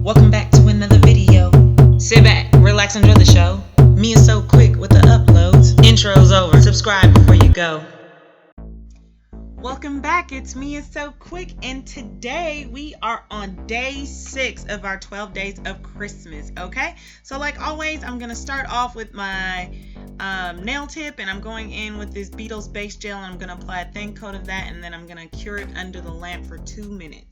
Welcome back to another video. Sit back, relax, enjoy the show. MeiaSoQuick with the uploads. Intro's over. Subscribe before you go. Welcome back, it's MeiaSoQuick, and today we are on day 6 of our 12 days of Christmas, okay? So like always, I'm going to start off with my nail tip, and I'm going in with this Beetles base gel, and I'm going to apply a thin coat of that, and then I'm going to cure it under the lamp for 2 minutes.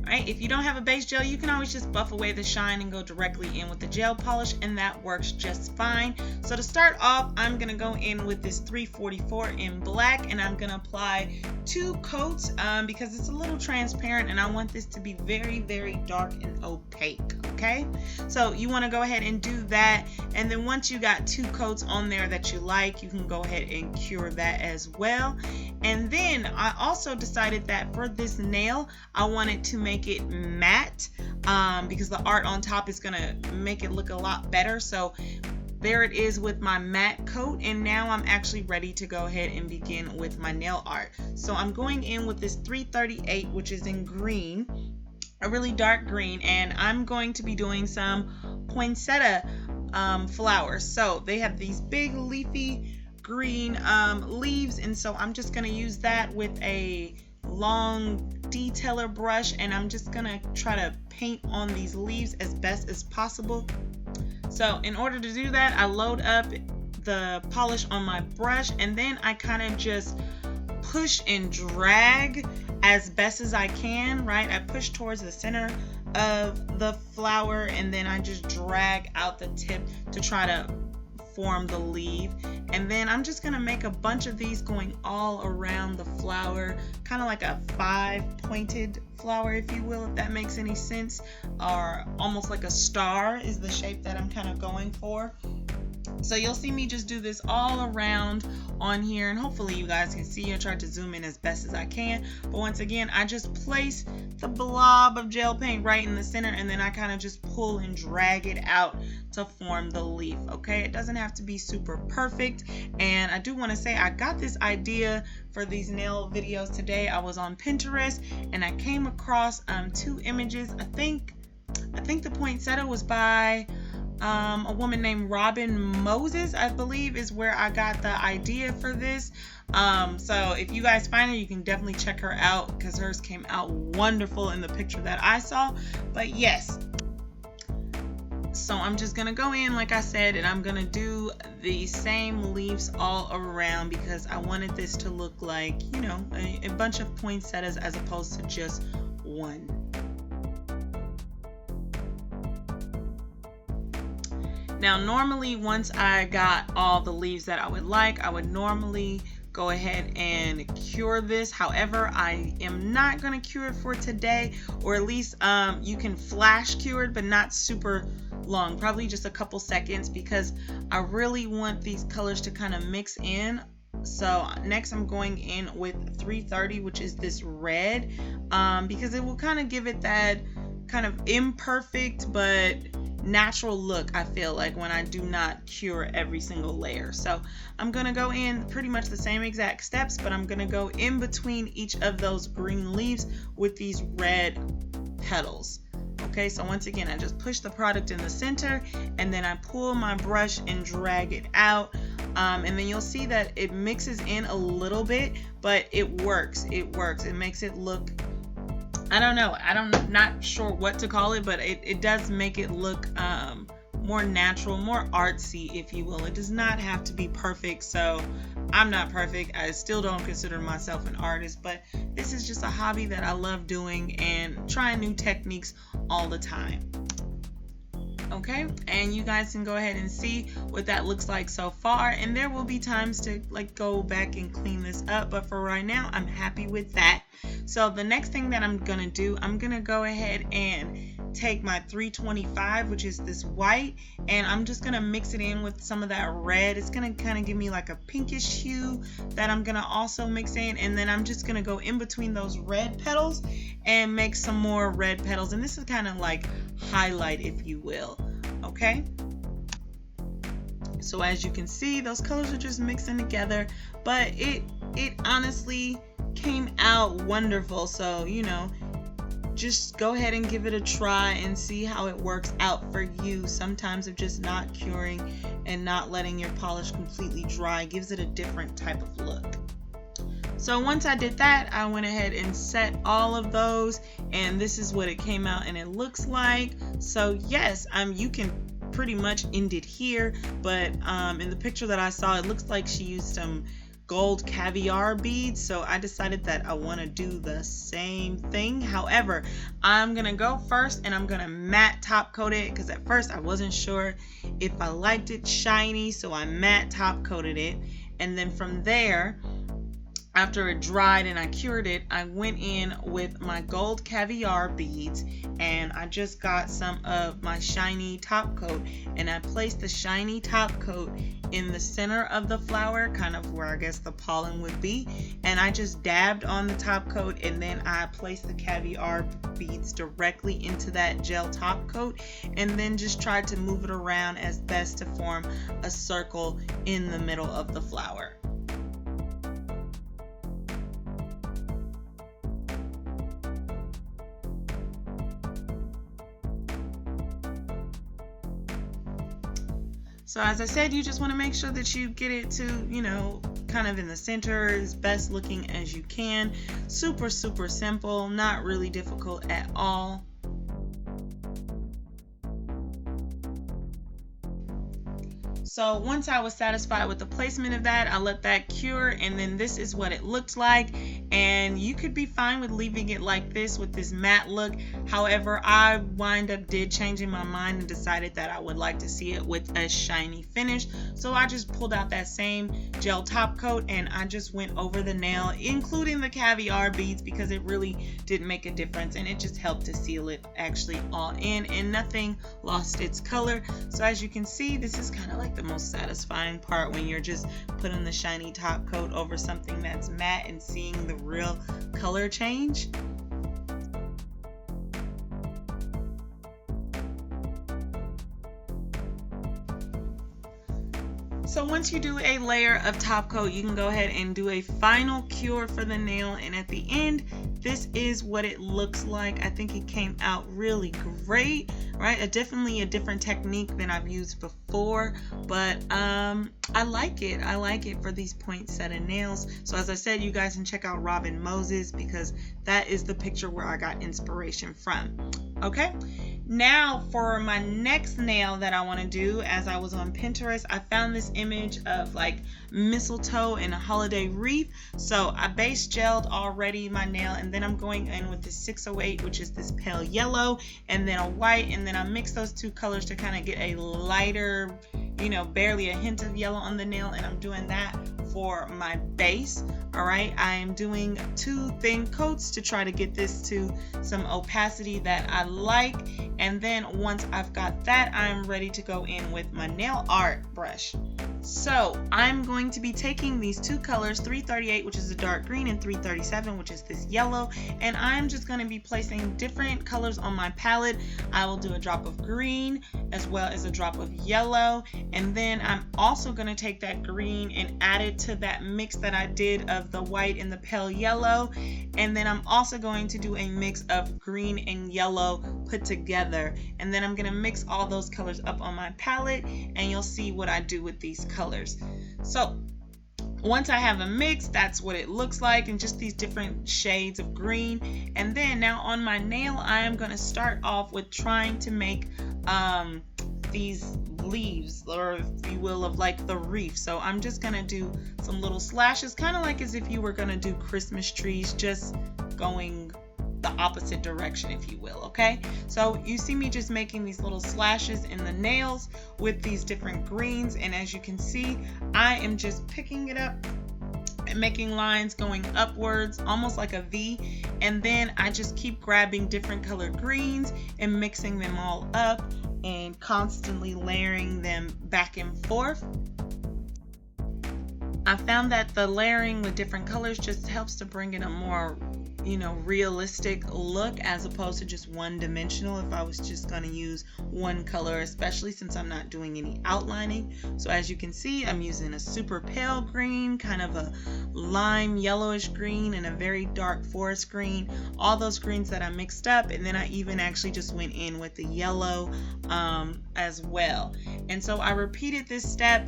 Alright, if you don't have a base gel, you can always just buff away the shine and go directly in with the gel polish, and that works just fine. So to start off, I'm going to go in with this 344 in black, and I'm going to apply 2 coats because it's a little transparent, and I want this to be very, very dark and opaque, okay? So you want to go ahead and do that, and then once you got 2 coats on there that you like, you can go ahead and cure that as well. And then I also decided that for this nail, I wanted to make it matte because the art on top is gonna make it look a lot better. So there it is with my matte coat, and now I'm actually ready to go ahead and begin with my nail art. So I'm going in with this 338, which is in green, a really dark green, and I'm going to be doing some poinsettia flowers. So they have these big leafy green leaves, and so I'm just going to use that with a long detailer brush, and I'm just going to try to paint on these leaves as best as possible. So in order to do that, I load up the polish on my brush, and then I kind of just push and drag as best as I can, right? I push towards the center of the flower, and then I just drag out the tip to try to form the leaf. And then I'm just gonna make a bunch of these going all around the flower, kind of like a 5-pointed flower, if you will, if that makes any sense, or almost like a star is the shape that I'm kind of going for. So you'll see me just do this all around on here, and hopefully you guys can see. I tried to zoom in as best as I can, but once again, I just place the blob of gel paint right in the center, and then I kind of just pull and drag it out to form the leaf, okay? It doesn't have to be super perfect. And I do want to say I got this idea for these nail videos today. I was on Pinterest, and I came across 2 images. I think the poinsettia was by a woman named Robin Moses, I believe, is where I got the idea for this. So if you guys find her, you can definitely check her out because hers came out wonderful in the picture that I saw. But yes, so I'm just gonna go in, like I said, and I'm gonna do the same leaves all around because I wanted this to look like, you know, a bunch of poinsettias as opposed to just one. Now normally, once I got all the leaves that I would like, I would normally go ahead and cure this. However, I am not going to cure it for today, or at least you can flash cure it, but not super long, probably just a couple seconds, because I really want these colors to kind of mix in. So next I'm going in with 330, which is this red, because it will kind of give it that kind of imperfect but natural look, I feel like, when I do not cure every single layer. So I'm gonna go in pretty much the same exact steps, but I'm gonna go in between each of those green leaves with these red petals. Okay, so once again, I just push the product in the center, and then I pull my brush and drag it out, and then you'll see that it mixes in a little bit, but it works. It makes it look, I don't know, I'm not sure what to call it, but it does make it look more natural, more artsy, if you will. It does not have to be perfect, so I'm not perfect. I still don't consider myself an artist, but this is just a hobby that I love doing and trying new techniques all the time. Okay, and you guys can go ahead and see what that looks like so far, and there will be times to like go back and clean this up, but for right now I'm happy with that. So the next thing that I'm gonna do, I'm gonna go ahead and take my 325, which is this white, and I'm just gonna mix it in with some of that red. It's gonna kind of give me like a pinkish hue that I'm gonna also mix in, and then I'm just gonna go in between those red petals and make some more red petals, and this is kind of like highlight, if you will. Okay, so as you can see, those colors are just mixing together, but it honestly came out wonderful. So, you know, just go ahead and give it a try and see how it works out for you. Sometimes of just not curing and not letting your polish completely dry gives it a different type of look. So once I did that, I went ahead and set all of those, and this is what it came out and it looks like. So yes, you can pretty much end it here, but in the picture that I saw, it looks like she used some gold caviar beads, so I decided that I want to do the same thing. However, I'm gonna go first and I'm gonna matte top coat it, because at first I wasn't sure if I liked it shiny, so I matte top coated it, and then from there, after it dried and I cured it, I went in with my gold caviar beads, and I just got some of my shiny top coat, and I placed the shiny top coat in the center of the flower, kind of where I guess the pollen would be, and I just dabbed on the top coat, and then I placed the caviar beads directly into that gel top coat, and then just tried to move it around as best to form a circle in the middle of the flower. So as I said, you just want to make sure that you get it to, kind of in the center, as best looking as you can. Super, super simple, not really difficult at all. So once I was satisfied with the placement of that, I let that cure, and then this is what it looked like. And you could be fine with leaving it like this with this matte look. However, I did changing my mind and decided that I would like to see it with a shiny finish. So I just pulled out that same gel top coat and I just went over the nail, including the caviar beads, because it really didn't make a difference and it just helped to seal it actually all in, and nothing lost its color. So as you can see, this is kind of like the most satisfying part, when you're just putting the shiny top coat over something that's matte and seeing the real color change. So once you do a layer of top coat, you can go ahead and do a final cure for the nail, and at the end, this is what it looks like. I think it came out really great, right? Definitely a different technique than I've used before, but I like it. I like it for these poinsettia nails. So as I said, you guys can check out Robin Moses, because that is the picture where I got inspiration from. Okay, now for my next nail that I want to do, as I was on Pinterest, I found this image of like mistletoe and a holiday wreath. So I base gelled already my nail, and then I'm going in with the 608, which is this pale yellow, and then a white, and then I mix those two colors to kind of get a lighter, barely a hint of yellow on the nail, and I'm doing that for my base. All right, I am doing 2 thin coats to try to get this to some opacity that I like, and then once I've got that, I'm ready to go in with my nail art brush. So I'm going to be taking these 2 colors, 338, which is a dark green, and 337, which is this yellow, and I'm just going to be placing different colors on my palette. I will do a drop of green as well as a drop of yellow, and then I'm also going to take that green and add it to that mix that I did of the white and the pale yellow, and then I'm also going to do a mix of green and yellow put together, and then I'm going to mix all those colors up on my palette, and you'll see what I do with these colors. So once I have a mix, that's what it looks like, and just these different shades of green. And then now on my nail, I am going to start off with trying to make these leaves, or if you will, of like the wreath. So I'm just going to do some little slashes, kind of like as if you were going to do Christmas trees, just going the opposite direction, if you will. Okay, so you see me just making these little slashes in the nails with these different greens, and as you can see, I am just picking it up and making lines going upwards, almost like a V, and then I just keep grabbing different colored greens and mixing them all up and constantly layering them back and forth. I found that the layering with different colors just helps to bring in a more realistic look as opposed to just one-dimensional if I was just going to use one color, especially since I'm not doing any outlining. So as you can see, I'm using a super pale green, kind of a lime yellowish green, and a very dark forest green, all those greens that I mixed up, and then I even actually just went in with the yellow as well. And so I repeated this step,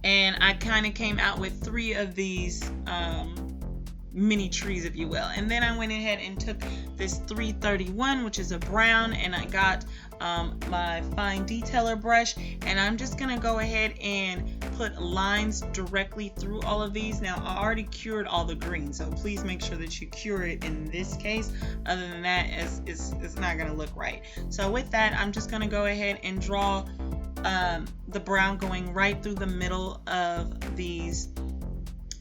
and I kind of came out with 3 of these mini trees, if you will. And then I went ahead and took this 331, which is a brown, and I got my fine detailer brush, and I'm just gonna go ahead and put lines directly through all of these. Now I already cured all the green, so please make sure that you cure it in this case. Other than that, it's not gonna look right. So with that, I'm just gonna go ahead and draw the brown going right through the middle of these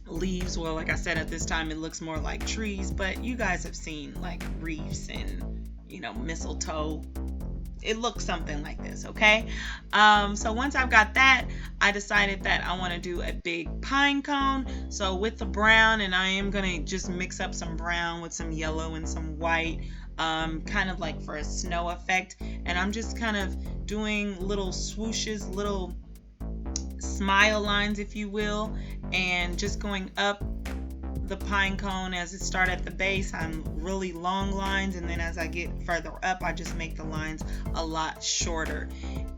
leaves. Well, like I said, at this time it looks more like trees, but you guys have seen like wreaths and mistletoe. It looks something like this, okay? So once I've got that, I decided that I want to do a big pine cone. So with the brown, and I am gonna just mix up some brown with some yellow and some white, kind of like for a snow effect, and I'm just kind of doing little swooshes, little smile lines, if you will, and just going up the pine cone. As it starts at the base, I'm really long lines, and then as I get further up, I just make the lines a lot shorter.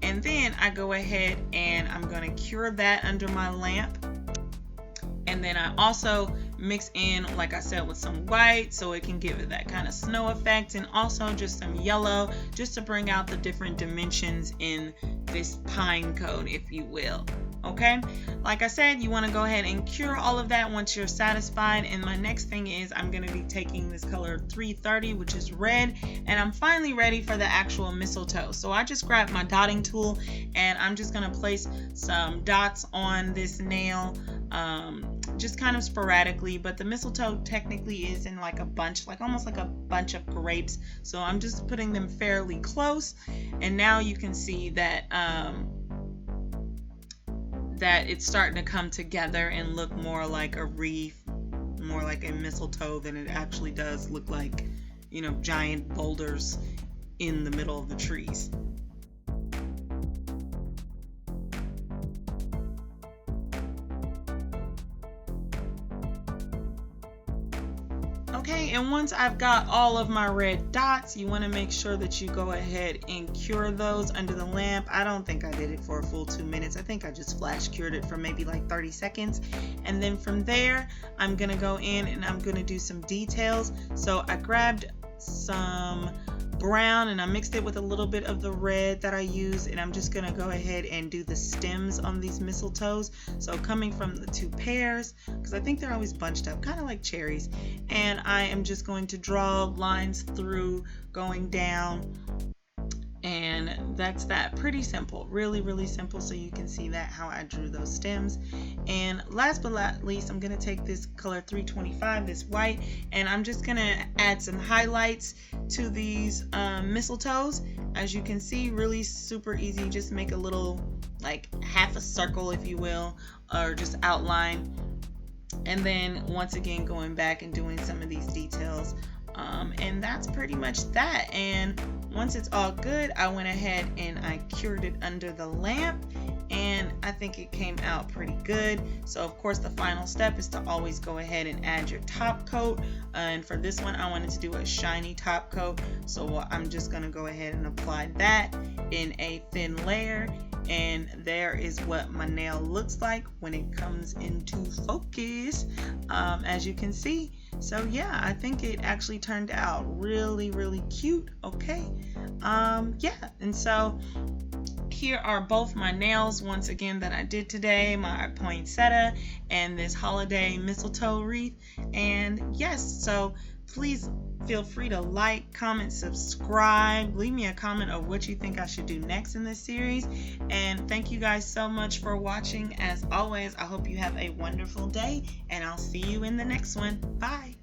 And then I go ahead and I'm going to cure that under my lamp. And then I also mix in, like I said, with some white so it can give it that kind of snow effect, and also just some yellow just to bring out the different dimensions in this pine cone, if you will. Okay, like I said, you want to go ahead and cure all of that once you're satisfied. And my next thing is I'm going to be taking this color 330, which is red, and I'm finally ready for the actual mistletoe. So I just grabbed my dotting tool, and I'm just going to place some dots on this nail, just kind of sporadically, but the mistletoe technically is in like a bunch, like almost like a bunch of grapes, so I'm just putting them fairly close. And now you can see that that it's starting to come together and look more like a wreath, more like a mistletoe than it actually does look like, giant boulders in the middle of the trees. Okay, and once I've got all of my red dots, you want to make sure that you go ahead and cure those under the lamp. I don't think I did it for a full 2 minutes. I think I just flash cured it for maybe like 30 seconds. And then from there, I'm going to go in and I'm going to do some details. So I grabbed some brown and I mixed it with a little bit of the red that I used, and I'm just gonna go ahead and do the stems on these mistletoes. So coming from the 2 pairs, because I think they're always bunched up, kind of like cherries, and I am just going to draw lines through going down, and that's that. Pretty simple, really simple. So you can see that how I drew those stems. And last but not least, I'm going to take this color 325, this white, and I'm just going to add some highlights to these mistletoes. As you can see, really super easy. Just make a little, like half a circle, if you will, or just outline. And then once again going back and doing some of these details, and that's pretty much that. And once it's all good, I went ahead and I cured it under the lamp, and I think it came out pretty good. So of course the final step is to always go ahead and add your top coat, and for this one I wanted to do a shiny top coat, so I'm just going to go ahead and apply that in a thin layer. And there is what my nail looks like when it comes into focus, as you can see. So yeah, I think it actually turned out really cute. Okay, yeah, and so here are both my nails once again that I did today, my poinsettia and this holiday mistletoe wreath. And yes, so please feel free to like, comment, subscribe, leave me a comment of what you think I should do next in this series. And thank you guys so much for watching. As always, I hope you have a wonderful day, and I'll see you in the next one. Bye.